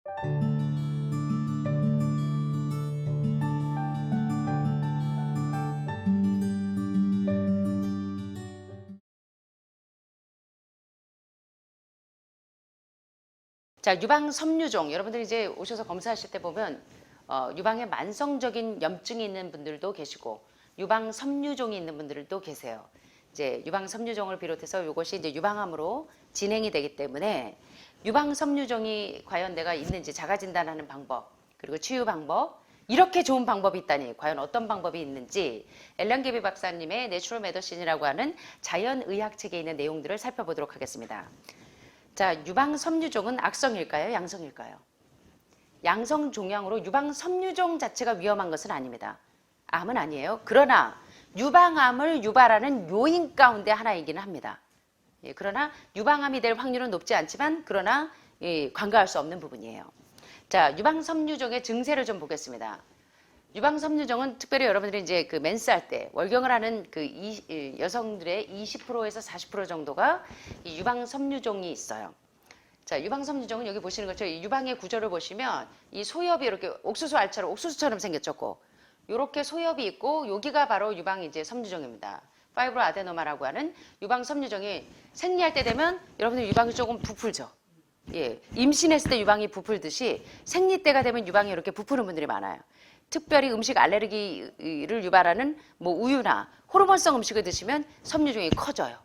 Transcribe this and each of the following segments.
자, 유방 섬유종. 여러분들이 이제 오셔서 검사하실 때 보면 유방에 만성적인 염증이 있는 분들도 계시고 유방 섬유종이 있는 분들도 계세요. 이제 유방 섬유종을 비롯해서 이것이 이제 유방암으로 진행이 되기 때문에 유방 섬유종이 과연 내가 있는지 자가 진단하는 방법, 그리고 치유 방법, 이렇게 좋은 방법이 있다니 과연 어떤 방법이 있는지 앨런 게비 박사님의 내추럴 메디신이라고 하는 자연의학 책에 있는 내용들을 살펴보도록 하겠습니다. 자, 유방 섬유종은 악성일까요? 양성일까요? 양성 종양으로 유방 섬유종 자체가 위험한 것은 아닙니다. 암은 아니에요. 그러나 유방암을 유발하는 요인 가운데 하나이기는 합니다. 예, 그러나 유방암이 될 확률은 높지 않지만 그러나 관가할 수 없는 부분이에요. 자, 유방 섬유종의 증세를 좀 보겠습니다. 유방 섬유종은 특별히 여러분들이 이제 그 맨스할 때 월경을 하는 그 여성들의 20%에서 40% 정도가 이 유방 섬유종이 있어요. 자, 유방 섬유종은 여기 보시는 것처럼 유방의 구조를 보시면 이 소엽이 이렇게 옥수수 알처럼 옥수수처럼 생겼죠. 이렇게 소엽이 있고 여기가 바로 유방 이제 섬유종입니다. 파이브로 아데노마라고 하는 유방 섬유종이 생리할 때 되면 여러분들 유방이 조금 부풀죠. 예, 임신했을 때 유방이 부풀듯이 생리 때가 되면 유방이 이렇게 부푸는 분들이 많아요. 특별히 음식 알레르기를 유발하는 뭐 우유나 호르몬성 음식을 드시면 섬유종이 커져요.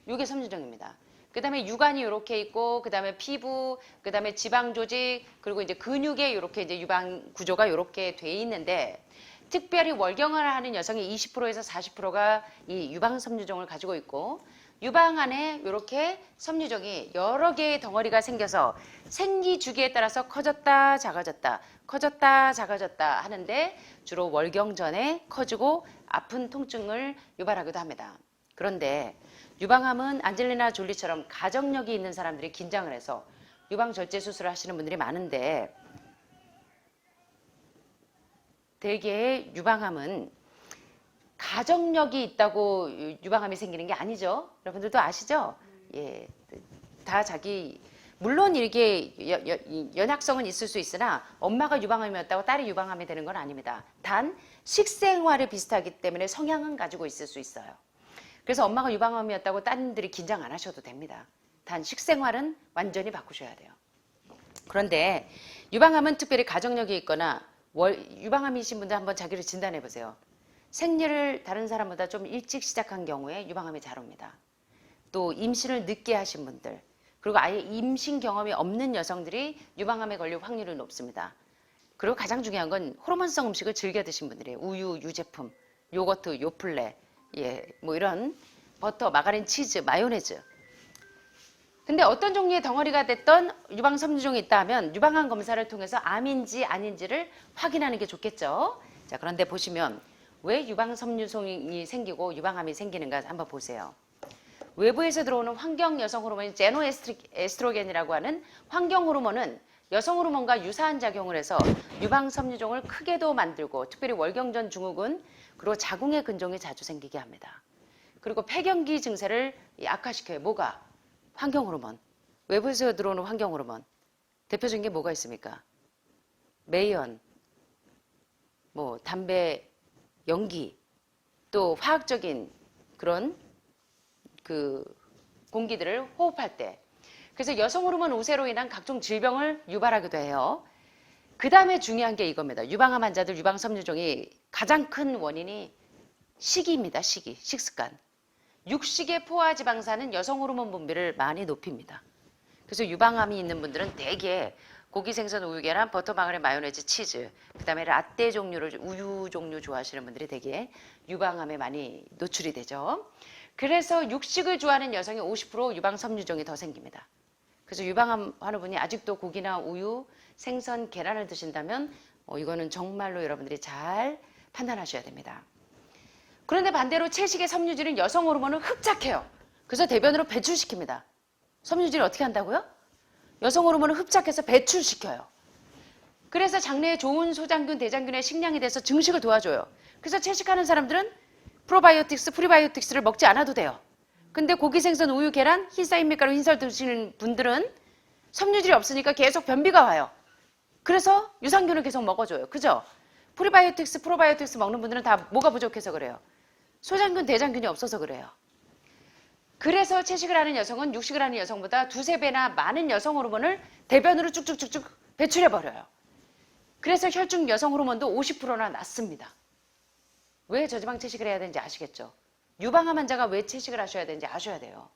이게 섬유종입니다. 그 다음에 유관이 이렇게 있고, 그 다음에 피부, 그 다음에 지방 조직, 그리고 이제 근육에 이렇게 이제 유방 구조가 이렇게 돼 있는데, 특별히 월경을 하는 여성의 20%에서 40%가 이 유방 섬유종을 가지고 있고, 유방 안에 이렇게 섬유종이 여러 개의 덩어리가 생겨서 생리 주기에 따라서 커졌다 작아졌다 커졌다 작아졌다 하는데 주로 월경 전에 커지고 아픈 통증을 유발하기도 합니다. 그런데 유방암은 안젤리나 졸리처럼 가정력이 있는 사람들이 긴장을 해서 유방 절제 수술을 하시는 분들이 많은데 대개 유방암은 가정력이 있다고 유방암이 생기는 게 아니죠. 여러분들도 아시죠? 예, 다 자기 물론 이게 연약성은 있을 수 있으나 엄마가 유방암이었다고 딸이 유방암이 되는 건 아닙니다. 단 식생활이 비슷하기 때문에 성향은 가지고 있을 수 있어요. 그래서 엄마가 유방암이었다고 따님들이 긴장 안 하셔도 됩니다. 단 식생활은 완전히 바꾸셔야 돼요. 그런데 유방암은 특별히 가정력이 있거나 유방암이신 분들 한번 자기를 진단해 보세요. 생리를 다른 사람보다 좀 일찍 시작한 경우에 유방암이 잘 옵니다. 또 임신을 늦게 하신 분들, 그리고 아예 임신 경험이 없는 여성들이 유방암에 걸릴 확률이 높습니다. 그리고 가장 중요한 건 호르몬성 음식을 즐겨 드신 분들이에요. 우유, 유제품, 요거트, 요플레, 예, 뭐 이런 버터, 마가린, 치즈, 마요네즈. 근데 어떤 종류의 덩어리가 됐던 유방 섬유종이 있다 하면 유방암 검사를 통해서 암인지 아닌지를 확인하는 게 좋겠죠. 자, 그런데 보시면 왜 유방 섬유종이 생기고 유방암이 생기는가 한번 보세요. 외부에서 들어오는 환경 여성 호르몬인 제노에스트로겐이라고 하는 환경 호르몬은 여성 호르몬과 유사한 작용을 해서 유방 섬유종을 크게도 만들고 특별히 월경전 증후군 그리고 자궁의 근종이 자주 생기게 합니다. 그리고 폐경기 증세를 악화시켜요. 뭐가? 환경 호르몬. 외부에서 들어오는 환경 호르몬. 대표적인 게 뭐가 있습니까? 매연, 뭐 담배, 연기, 또 화학적인 그런 그 공기들을 호흡할 때. 그래서 여성 호르몬 우세로 인한 각종 질병을 유발하기도 해요. 그 다음에 중요한 게 이겁니다. 유방암 환자들 유방 섬유종이 가장 큰 원인이 식이입니다. 식습관. 육식의 포화지방산은 여성 호르몬 분비를 많이 높입니다. 그래서 유방암이 있는 분들은 대개 고기, 생선, 우유, 계란, 버터, 마가린, 마요네즈, 치즈, 그 다음에 라떼 종류를 우유 종류 좋아하시는 분들이 대개 유방암에 많이 노출이 되죠. 그래서 육식을 좋아하는 여성이 50% 유방 섬유종이 더 생깁니다. 그래서 유방암 하는 분이 아직도 고기나 우유, 생선, 계란을 드신다면 이거는 정말로 여러분들이 잘 판단하셔야 됩니다. 그런데 반대로 채식의 섬유질은 여성 호르몬을 흡착해요. 그래서 대변으로 배출시킵니다. 섬유질을 어떻게 한다고요? 여성 호르몬을 흡착해서 배출시켜요. 그래서 장내에 좋은 소장균, 대장균의 식량이 돼서 증식을 도와줘요. 그래서 채식하는 사람들은 프로바이오틱스, 프리바이오틱스를 먹지 않아도 돼요. 근데 고기, 생선, 우유, 계란, 흰쌀, 흰밀가루, 흰쌀 드시는 분들은 섬유질이 없으니까 계속 변비가 와요. 그래서 유산균을 계속 먹어줘요. 그죠? 프리바이오틱스, 프로바이오틱스 먹는 분들은 다 뭐가 부족해서 그래요? 소장균, 대장균이 없어서 그래요. 그래서 채식을 하는 여성은 육식을 하는 여성보다 두세 배나 많은 여성 호르몬을 대변으로 쭉쭉쭉쭉 배출해버려요. 그래서 혈중 여성 호르몬도 50%나 낮습니다. 왜 저지방 채식을 해야 되는지 아시겠죠? 유방암 환자가 왜 채식을 하셔야 되는지 아셔야 돼요.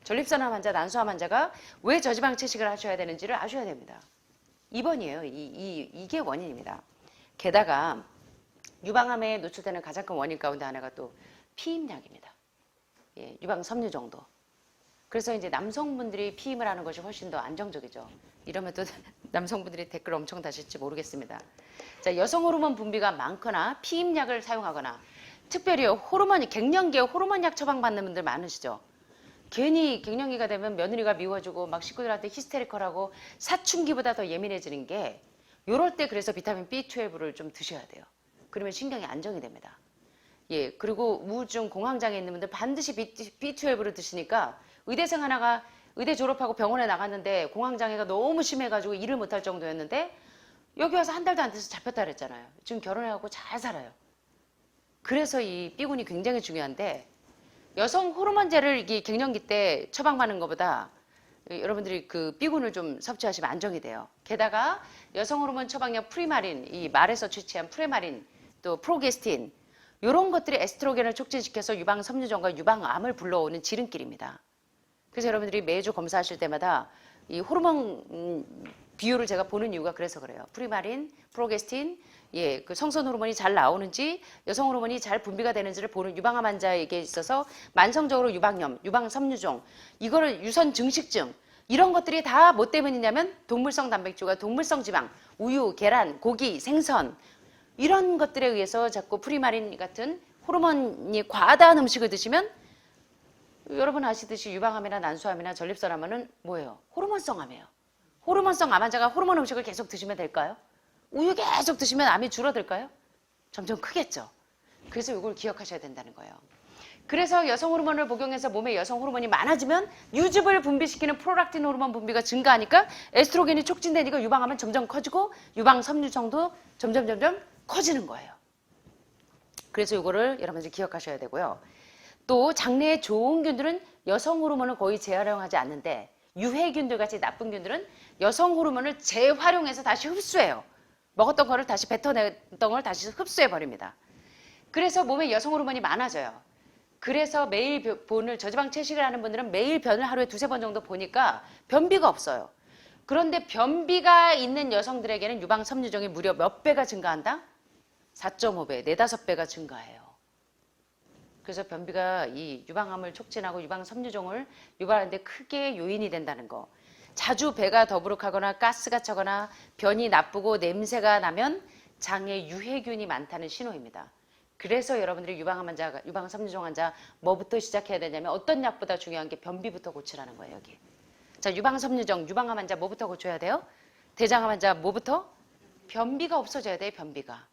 전립선암 환자, 난소암 환자가 왜 저지방 채식을 하셔야 되는지를 아셔야 됩니다. 2번이에요. 이게 원인입니다. 게다가 유방암에 노출되는 가장 큰 원인 가운데 하나가 또 피임약입니다. 예, 유방 섬유 정도. 그래서 이제 남성분들이 피임을 하는 것이 훨씬 더 안정적이죠. 이러면 또 남성분들이 댓글 엄청 다실지 모르겠습니다. 자, 여성 호르몬 분비가 많거나 피임약을 사용하거나 특별히 갱년기에 호르몬약 처방받는 분들 많으시죠. 괜히 갱년기가 되면 며느리가 미워지고 막 식구들한테 히스테리컬하고 사춘기보다 더 예민해지는 게 요럴 때 그래서 비타민 B12를 좀 드셔야 돼요. 그러면 신경이 안정이 됩니다. 예, 그리고 우울증, 공황장애 있는 분들 반드시 B12를 드시니까 의대생 하나가 의대 졸업하고 병원에 나갔는데 공황장애가 너무 심해가지고 일을 못할 정도였는데 여기 와서 한 달도 안 돼서 잡혔다 그랬잖아요. 지금 결혼해갖고 잘 살아요. 그래서 이 B군이 굉장히 중요한데 여성 호르몬제를 이게 갱년기 때 처방받는 것보다 여러분들이 그 B군을 좀 섭취하시면 안정이 돼요. 게다가 여성 호르몬 처방약 프리마린, 이 말에서 취취한 프레마린, 또 프로게스틴 이런 것들이 에스트로겐을 촉진시켜서 유방 섬유종과 유방암을 불러오는 지름길입니다. 그래서 여러분들이 매주 검사하실 때마다 이 호르몬 비율을 제가 보는 이유가 그래서 그래요. 프리마린, 프로게스틴, 예, 그 성선 호르몬이 잘 나오는지 여성 호르몬이 잘 분비가 되는지를 보는 유방암 환자에게 있어서 만성적으로 유방염, 유방 섬유종, 이거를 유선 증식증 이런 것들이 다 뭐 때문이냐면 동물성 단백질과 동물성 지방, 우유, 계란, 고기, 생선 이런 것들에 의해서 자꾸 프리마린 같은 호르몬이 과다한 음식을 드시면 여러분 아시듯이 유방암이나 난소암이나 전립선암은 뭐예요? 호르몬성 암이에요. 호르몬성 암 환자가 호르몬 음식을 계속 드시면 될까요? 우유 계속 드시면 암이 줄어들까요? 점점 크겠죠. 그래서 이걸 기억하셔야 된다는 거예요. 그래서 여성 호르몬을 복용해서 몸에 여성 호르몬이 많아지면 유즙을 분비시키는 프롤락틴 호르몬 분비가 증가하니까 에스트로겐이 촉진되니까 유방암은 점점 커지고 유방 섬유종도 점점 커지는 거예요. 그래서 이거를 여러분들이 기억하셔야 되고요. 또 장내에 좋은 균들은 여성 호르몬을 거의 재활용하지 않는데 유해균들 같이 나쁜 균들은 여성 호르몬을 재활용해서 다시 흡수해요. 먹었던 거를 다시 뱉어냈던 걸 다시 흡수해 버립니다. 그래서 몸에 여성 호르몬이 많아져요. 그래서 매일 본을 저지방 채식을 하는 분들은 매일 변을 하루에 두세 번 정도 보니까 변비가 없어요. 그런데 변비가 있는 여성들에게는 유방 섬유종이 무려 몇 배가 증가한다? 4.5배, 4~5배가 증가해요. 그래서 변비가 이 유방암을 촉진하고 유방 섬유종을 유발하는데 크게 요인이 된다는 거. 자주 배가 더부룩하거나 가스가 차거나 변이 나쁘고 냄새가 나면 장에 유해균이 많다는 신호입니다. 그래서 여러분들이 유방암 환자, 유방 섬유종 환자 뭐부터 시작해야 되냐면 어떤 약보다 중요한 게 변비부터 고치라는 거예요, 여기. 자, 유방 섬유종, 유방암 환자 뭐부터 고쳐야 돼요? 대장암 환자 뭐부터? 변비가 없어져야 돼요, 변비가.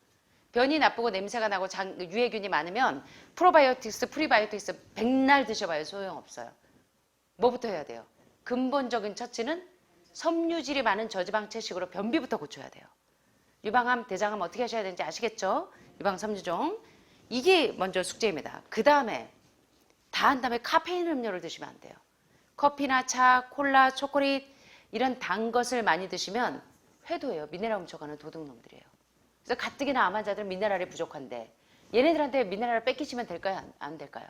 변이 나쁘고 냄새가 나고 유해균이 많으면 프로바이오틱스, 프리바이오틱스 백날 드셔봐요. 소용없어요. 뭐부터 해야 돼요? 근본적인 처치는 섬유질이 많은 저지방 채식으로 변비부터 고쳐야 돼요. 유방암, 대장암 어떻게 하셔야 되는지 아시겠죠? 유방 섬유종. 이게 먼저 숙제입니다. 그 다음에 다 한 다음에 카페인 음료를 드시면 안 돼요. 커피나 차, 콜라, 초콜릿 이런 단 것을 많이 드시면 회도예요. 미네랄 훔쳐가는 도둑놈들이에요. 그래서 가뜩이나 암 환자들은 미네랄이 부족한데 얘네들한테 미네랄을 뺏기시면 될까요? 안 될까요?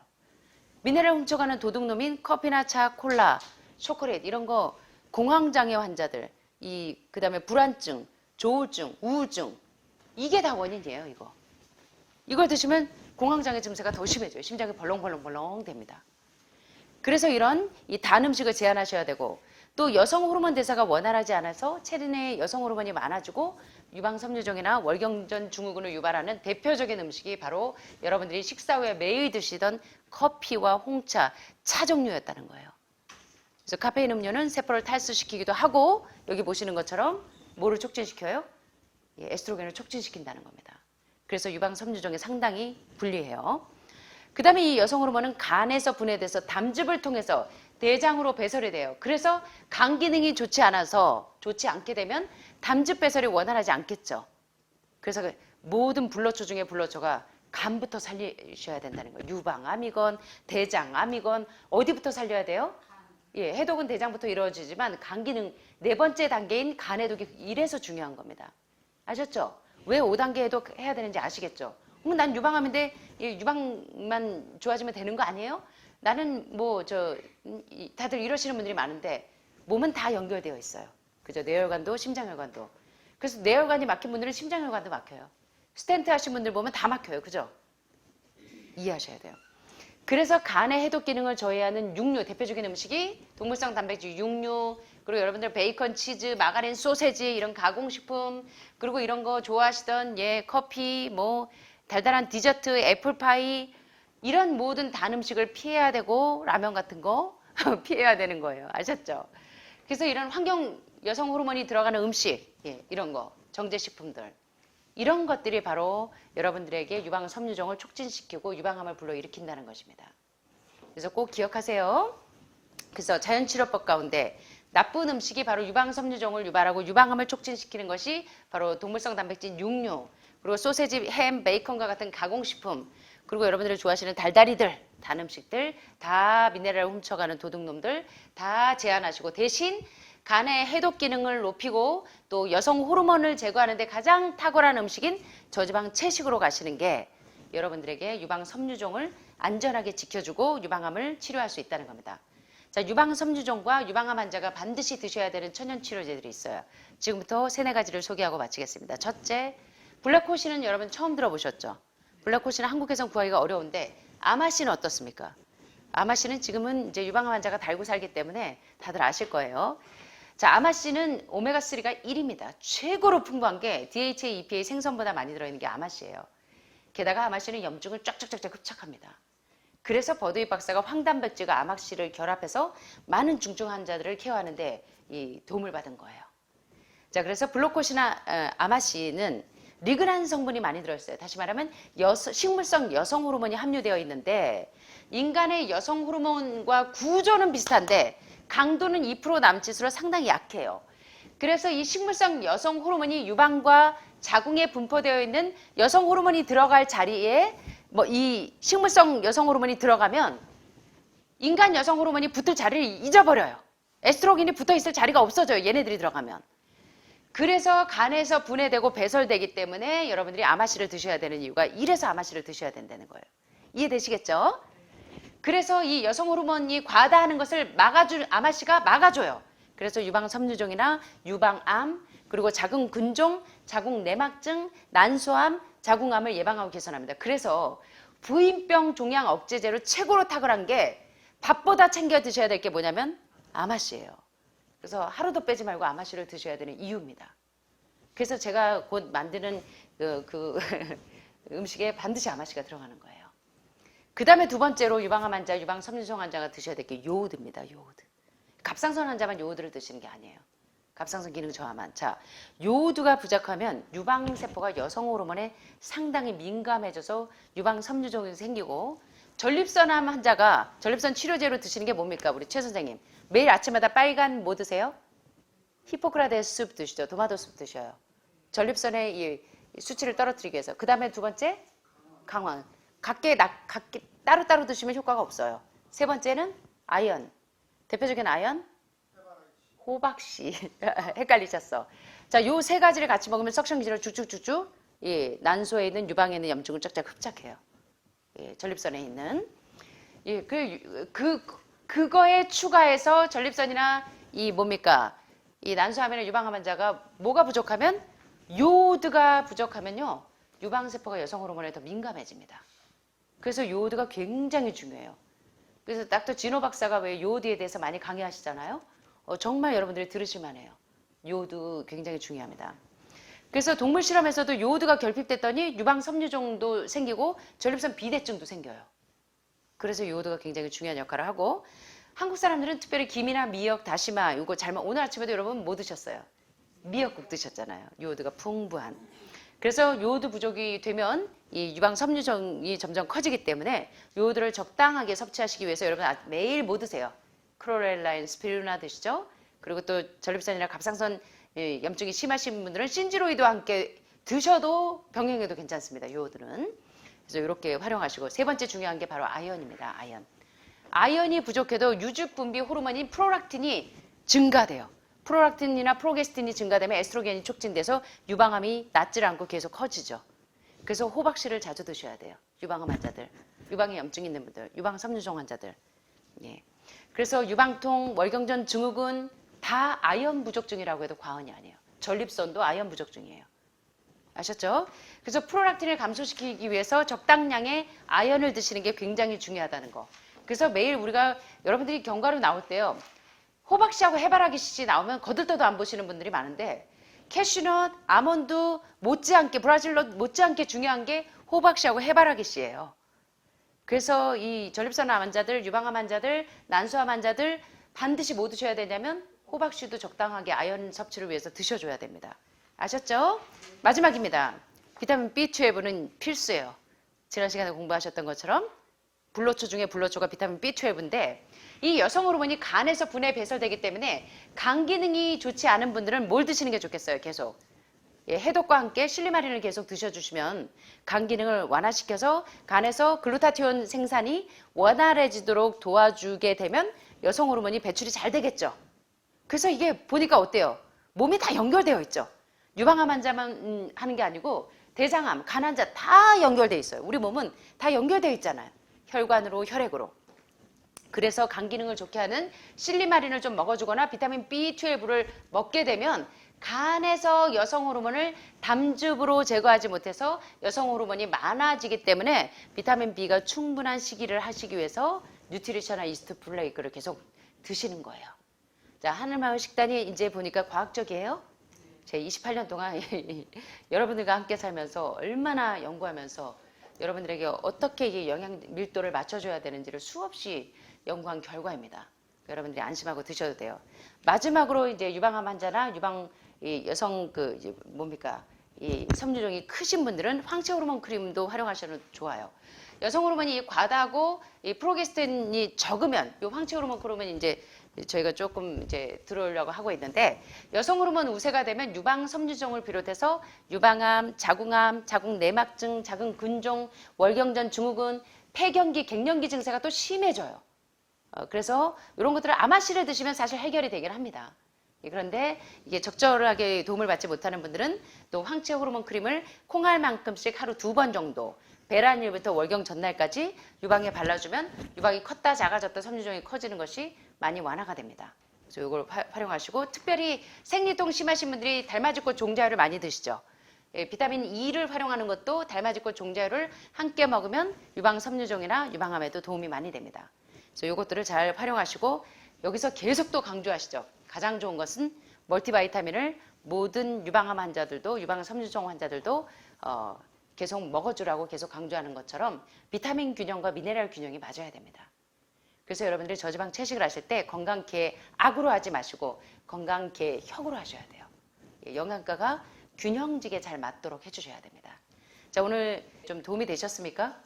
미네랄 훔쳐가는 도둑놈인 커피나 차, 콜라, 초콜릿 이런 거 공황장애 환자들, 그다음에 불안증, 조울증, 우울증 이게 다 원인이에요. 이걸 드시면 공황장애 증세가 더 심해져요. 심장이 벌렁벌렁 됩니다. 그래서 이런 이 단 음식을 제한하셔야 되고 또 여성 호르몬 대사가 원활하지 않아서 체내에 여성 호르몬이 많아지고 유방 섬유종이나 월경전 증후군을 유발하는 대표적인 음식이 바로 여러분들이 식사 후에 매일 드시던 커피와 홍차, 차 종류였다는 거예요. 그래서 카페인 음료는 세포를 탈수시키기도 하고 여기 보시는 것처럼 뭐를 촉진시켜요? 에스트로겐을 촉진시킨다는 겁니다. 그래서 유방 섬유종이 상당히 불리해요. 그 다음에 이 여성 호르몬은 간에서 분해돼서 담즙을 통해서 대장으로 배설이 돼요. 그래서 간 기능이 좋지 않게 되면 담즙 배설이 원활하지 않겠죠. 그래서 모든 불로초 중에 불로초가 간부터 살리셔야 된다는 거예요. 유방암이건 대장암이건 어디부터 살려야 돼요? 예, 해독은 대장부터 이루어지지만 간 기능 네 번째 단계인 간 해독이 이래서 중요한 겁니다. 아셨죠? 왜 5단계 해독해야 되는지 아시겠죠? 난 유방암인데 유방만 좋아지면 되는 거 아니에요? 나는 다들 이러시는 분들이 많은데 몸은 다 연결되어 있어요. 그죠? 뇌혈관도 심장혈관도. 그래서 뇌혈관이 막힌 분들은 심장혈관도 막혀요. 스텐트 하신 분들 보면 다 막혀요. 그죠? 이해하셔야 돼요. 그래서 간의 해독 기능을 저해하는 육류, 대표적인 음식이 동물성 단백질 육류, 그리고 여러분들 베이컨, 치즈, 마가린, 소세지 이런 가공식품, 그리고 이런 거 좋아하시던 커피, 달달한 디저트, 애플파이 이런 모든 단 음식을 피해야 되고 라면 같은 거 피해야 되는 거예요. 아셨죠? 그래서 이런 환경 여성 호르몬이 들어가는 음식, 이런 거, 정제식품들 이런 것들이 바로 여러분들에게 유방 섬유종을 촉진시키고 유방암을 불러일으킨다는 것입니다. 그래서 꼭 기억하세요. 그래서 자연치료법 가운데 나쁜 음식이 바로 유방 섬유종을 유발하고 유방암을 촉진시키는 것이 바로 동물성 단백질 육류, 그리고 소세지, 햄, 베이컨과 같은 가공식품, 그리고 여러분들이 좋아하시는 달달이들, 단 음식들, 다 미네랄을 훔쳐가는 도둑놈들 다 제한하시고 대신 간의 해독 기능을 높이고 또 여성 호르몬을 제거하는 데 가장 탁월한 음식인 저지방 채식으로 가시는 게 여러분들에게 유방 섬유종을 안전하게 지켜주고 유방암을 치료할 수 있다는 겁니다. 자, 유방 섬유종과 유방암 환자가 반드시 드셔야 되는 천연 치료제들이 있어요. 지금부터 3-4가지를 소개하고 마치겠습니다. 첫째, 블랙호시는 여러분 처음 들어보셨죠? 블랙호시는 한국에선 구하기가 어려운데 아마씨는 어떻습니까? 아마씨는 지금은 이제 유방암 환자가 달고 살기 때문에 다들 아실 거예요. 자, 아마씨는 오메가3가 1입니다. 최고로 풍부한 게 DHA, EPA 생선보다 많이 들어있는 게 아마씨예요. 게다가 아마씨는 염증을 쫙쫙쫙 흡착합니다. 그래서 버드윅 박사가 황단백질과 아마씨를 결합해서 많은 중증 환자들을 케어하는데 도움을 받은 거예요. 자, 그래서 블루코시나 아마씨는 리그난 성분이 많이 들어있어요. 다시 말하면 식물성 여성 호르몬이 함유되어 있는데 인간의 여성 호르몬과 구조는 비슷한데 강도는 2% 남짓으로 상당히 약해요. 그래서 이 식물성 여성 호르몬이 유방과 자궁에 분포되어 있는 여성 호르몬이 들어갈 자리에 이 식물성 여성 호르몬이 들어가면 인간 여성 호르몬이 붙을 자리를 잊어버려요. 에스트로겐이 붙어 있을 자리가 없어져요. 얘네들이 들어가면. 그래서 간에서 분해되고 배설되기 때문에 여러분들이 아마씨를 드셔야 되는 이유가 이래서 아마씨를 드셔야 된다는 거예요. 이해되시겠죠? 그래서 이 여성 호르몬이 과다하는 것을 아마씨가 막아줘요. 그래서 유방 섬유종이나 유방암, 그리고 자궁 근종, 자궁 내막증, 난소암, 자궁암을 예방하고 개선합니다. 그래서 부인병 종양 억제제로 최고로 탁월한 게 밥보다 챙겨 드셔야 될 게 뭐냐면 아마씨예요. 그래서 하루도 빼지 말고 아마씨를 드셔야 되는 이유입니다. 그래서 제가 곧 만드는 음식에 반드시 아마씨가 들어가는 거예요. 그 다음에 두 번째로 유방암 환자, 유방 섬유종 환자가 드셔야 될 게 요오드입니다. 요오드. 갑상선 환자만 요오드를 드시는 게 아니에요. 갑상선 기능 저하만. 자, 요오드가 부족하면 유방세포가 여성 호르몬에 상당히 민감해져서 유방 섬유종이 생기고 전립선암 환자가 전립선 치료제로 드시는 게 뭡니까? 우리 최 선생님. 매일 아침마다 빨간 뭐 드세요? 히포크라테스 숲 드시죠. 토마토 숲 드셔요. 전립선의 이 수치를 떨어뜨리기 위해서. 그 다음에 두 번째, 강황. 각기 따로따로 드시면 효과가 없어요. 세 번째는 아연. 대표적인 아연? 호박씨. 헷갈리셨어. 자, 요 3가지를 같이 먹으면 석션 기질을 쭉쭉쭉쭉 난소에 있는 유방에 있는 염증을 쫙쫙 흡착해요. 전립선에 있는. 그거에 추가해서 전립선이나 이 난소암이나 유방암 환자가 뭐가 부족하면 요오드가 부족하면요. 유방세포가 여성 호르몬에 더 민감해집니다. 그래서 요오드가 굉장히 중요해요. 그래서 닥터 진호 박사가 왜 요오드에 대해서 많이 강의하시잖아요. 정말 여러분들이 들으실만 해요. 요오드 굉장히 중요합니다. 그래서 동물 실험에서도 요오드가 결핍됐더니 유방 섬유종도 생기고 전립선 비대증도 생겨요. 그래서 요오드가 굉장히 중요한 역할을 하고 한국 사람들은 특별히 김이나 미역, 다시마 이거 오늘 아침에도 여러분 뭐 드셨어요? 미역국 드셨잖아요. 요오드가 풍부한. 그래서 요오드 부족이 되면 이 유방 섬유종이 점점 커지기 때문에 요오드를 적당하게 섭취하시기 위해서 여러분 매일 뭐 드세요? 크로렐라인, 스피루나 드시죠. 그리고 또 전립선이나 갑상선 염증이 심하신 분들은 신지로이드와 함께 드셔도 병행해도 괜찮습니다. 요들은. 그래서 이렇게 활용하시고, 세 번째 중요한 게 바로 아연입니다. 아연. 아연이 부족해도 유죽 분비 호르몬인 프롤락틴이 증가돼요. 프롤락틴이나 프로게스틴이 증가되면 에스트로겐이 촉진돼서 유방암이 낫질 않고 계속 커지죠. 그래서 호박씨를 자주 드셔야 돼요. 유방암 환자들, 유방에 염증 있는 분들, 유방 섬유종 환자들. 예. 그래서 유방통, 월경전 증후군 다 아연 부족증이라고 해도 과언이 아니에요. 전립선도 아연 부족증이에요. 아셨죠? 그래서 프롤락틴을 감소시키기 위해서 적당량의 아연을 드시는 게 굉장히 중요하다는 거. 그래서 매일 우리가 여러분들이 견과류 나올 때요. 호박씨하고 해바라기씨 나오면 거들떠도 안 보시는 분들이 많은데 캐슈넛, 아몬드 못지않게 브라질넛 못지않게 중요한 게 호박씨하고 해바라기씨예요. 그래서 이 전립선 암 환자들, 유방암 환자들, 난소암 환자들 반드시 뭐 드셔야 되냐면 호박씨도 적당하게 아연 섭취를 위해서 드셔줘야 됩니다. 아셨죠? 마지막입니다. 비타민 B12는 필수예요. 지난 시간에 공부하셨던 것처럼 불로초 중에 불로초가 비타민 B12인데 이 여성 호르몬이 간에서 분해 배설되기 때문에 간 기능이 좋지 않은 분들은 뭘 드시는 게 좋겠어요? 계속. 예, 해독과 함께 실리마린을 계속 드셔주시면 간 기능을 완화시켜서 간에서 글루타티온 생산이 원활해지도록 도와주게 되면 여성 호르몬이 배출이 잘 되겠죠. 그래서 이게 보니까 어때요? 몸이 다 연결되어 있죠. 유방암 환자만 하는 게 아니고 대장암, 간 환자 다 연결되어 있어요. 우리 몸은 다 연결되어 있잖아요. 혈관으로, 혈액으로. 그래서 간 기능을 좋게 하는 실리마린을 좀 먹어주거나 비타민 B12를 먹게 되면 간에서 여성 호르몬을 담즙으로 제거하지 못해서 여성 호르몬이 많아지기 때문에 비타민 B가 충분한 식이를 하시기 위해서 뉴트리셔널 이스트 플레이크를 계속 드시는 거예요. 자, 하늘마을 식단이 이제 보니까 과학적이에요. 제가 28년 동안 여러분들과 함께 살면서 얼마나 연구하면서 여러분들에게 어떻게 이 영양 밀도를 맞춰줘야 되는지를 수없이 연구한 결과입니다. 여러분들이 안심하고 드셔도 돼요. 마지막으로 이제 유방암 환자나 유방 여성 이 섬유종이 크신 분들은 황체 호르몬 크림도 활용하셔도 좋아요. 여성 호르몬이 과다하고 이 프로게스틴이 적으면 이 황체 호르몬 크림은 이제 저희가 조금 이제 들어오려고 하고 있는데 여성 호르몬 우세가 되면 유방 섬유종을 비롯해서 유방암, 자궁암, 자궁 내막증, 자궁 근종, 월경전 증후군, 폐경기, 갱년기 증세가 또 심해져요. 그래서 이런 것들을 아마씨를 드시면 사실 해결이 되긴 합니다. 그런데 이게 적절하게 도움을 받지 못하는 분들은 또 황체 호르몬 크림을 콩알만큼씩 하루 2번 정도 배란일부터 월경 전날까지 유방에 발라주면 유방이 컸다 작아졌다 섬유종이 커지는 것이 많이 완화가 됩니다. 그래서 이걸 활용하시고 특별히 생리통 심하신 분들이 달맞이꽃 종자유를 많이 드시죠. 예, 비타민 E를 활용하는 것도 달맞이꽃 종자유를 함께 먹으면 유방 섬유종이나 유방암에도 도움이 많이 됩니다. 그래서 이것들을 잘 활용하시고 여기서 계속 또 강조하시죠. 가장 좋은 것은 멀티바이타민을 모든 유방암 환자들도 유방 섬유종 환자들도 계속 먹어주라고 계속 강조하는 것처럼 비타민 균형과 미네랄 균형이 맞아야 됩니다. 그래서 여러분들이 저지방 채식을 하실 때 건강계 악으로 하지 마시고 건강계 혁으로 하셔야 돼요. 영양가가 균형지게 잘 맞도록 해주셔야 됩니다. 자, 오늘 좀 도움이 되셨습니까?